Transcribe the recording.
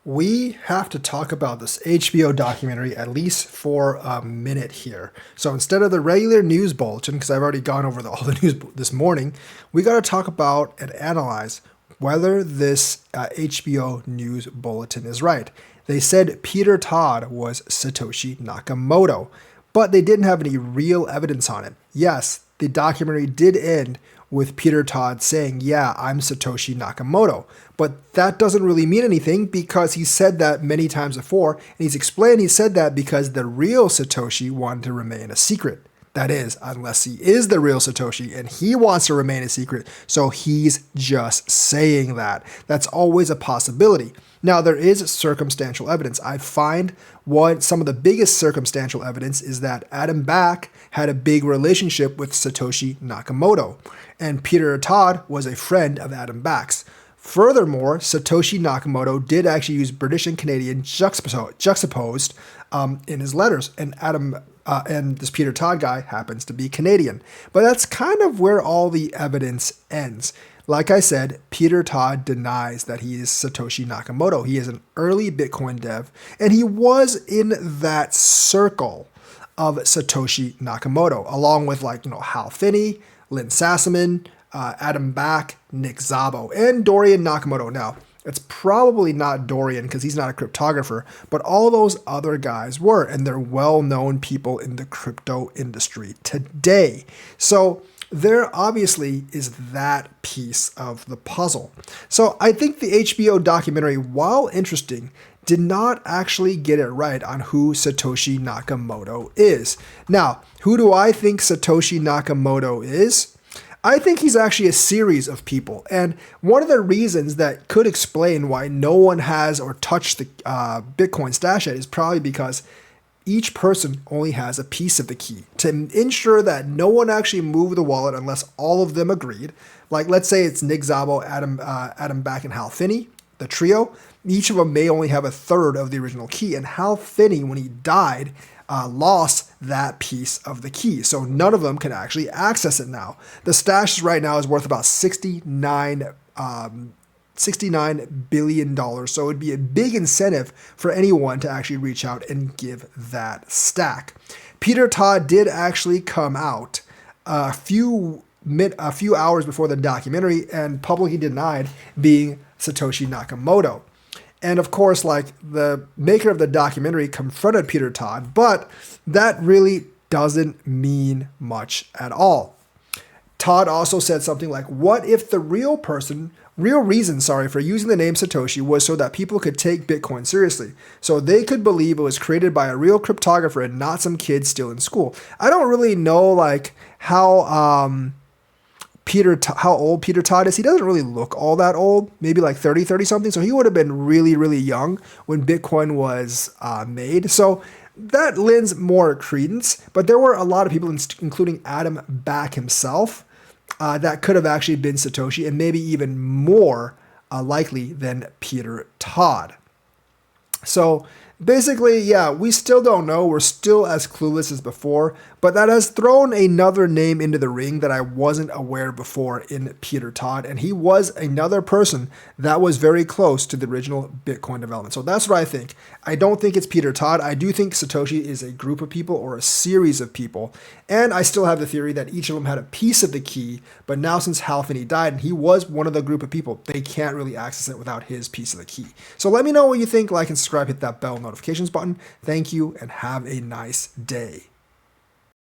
We have to talk about this HBO documentary at least for a minute here. So instead of the regular news bulletin, because I've already gone over all the news this morning, we got to talk about and analyze whether this HBO news bulletin is right. They said Peter Todd was Satoshi Nakamoto, but they didn't have any real evidence on it. Yes, the documentary did end with Peter Todd saying, "Yeah, I'm Satoshi Nakamoto." But that doesn't really mean anything because he said that many times before, and he's explained he said that because the real Satoshi wanted to remain a secret. That is, unless he is the real Satoshi and he wants to remain a secret, so he's just saying that. That's always a possibility. Now, there is circumstantial evidence. I find some of the biggest circumstantial evidence is that Adam Back had a big relationship with Satoshi Nakamoto, and Peter Todd was a friend of Adam Back's. Furthermore, Satoshi Nakamoto did actually use British and Canadian juxtaposed in his letters, and this Peter Todd guy happens to be Canadian. But that's kind of where all the evidence ends. Like I said, Peter Todd denies that he is Satoshi Nakamoto. He is an early Bitcoin dev, and he was in that circle of Satoshi Nakamoto, along with Hal Finney, Lynn Sassaman, Adam Back, Nick Szabo, and Dorian Nakamoto. Now, it's probably not Dorian because he's not a cryptographer, but all those other guys were, and they're well-known people in the crypto industry today. So there obviously is that piece of the puzzle. So I think the HBO documentary, while interesting, did not actually get it right on who Satoshi Nakamoto is. Now, who do I think Satoshi Nakamoto is? I think he's actually a series of people. And one of the reasons that could explain why no one has or touched the Bitcoin stash yet is probably because each person only has a piece of the key. To ensure that no one actually moved the wallet unless all of them agreed, like let's say it's Nick Szabo, Adam Back, and Hal Finney, the trio, each of them may only have a third of the original key. And Hal Finney, when he died, lost that piece of the key. So none of them can actually access it now. The stash right now is worth about $69 billion. So it would be a big incentive for anyone to actually reach out and give that stack. Peter Todd did actually come out a few hours before the documentary and publicly denied being Satoshi Nakamoto. And of course, the maker of the documentary confronted Peter Todd, but that really doesn't mean much at all. Todd also said something like, what if the real reason for using the name Satoshi was so that people could take Bitcoin seriously, so they could believe it was created by a real cryptographer and not some kid still in school. I don't really know how old Peter Todd is. He doesn't really look all that old, maybe like 30 something. So he would have been really, really young when Bitcoin was made. So that lends more credence. But there were a lot of people, including Adam Back himself, that could have actually been Satoshi, and maybe even more likely than Peter Todd. So basically, yeah, we still don't know. We're still as clueless as before, but that has thrown another name into the ring that I wasn't aware before in Peter Todd, and he was another person that was very close to the original Bitcoin development. So that's what I think. I don't think it's Peter Todd. I do think Satoshi is a group of people or a series of people, and I still have the theory that each of them had a piece of the key, but now since Hal Finney died and he was one of the group of people, they can't really access it without his piece of the key. So let me know what you think. Like and subscribe, hit that bell notifications button. Thank you and have a nice day.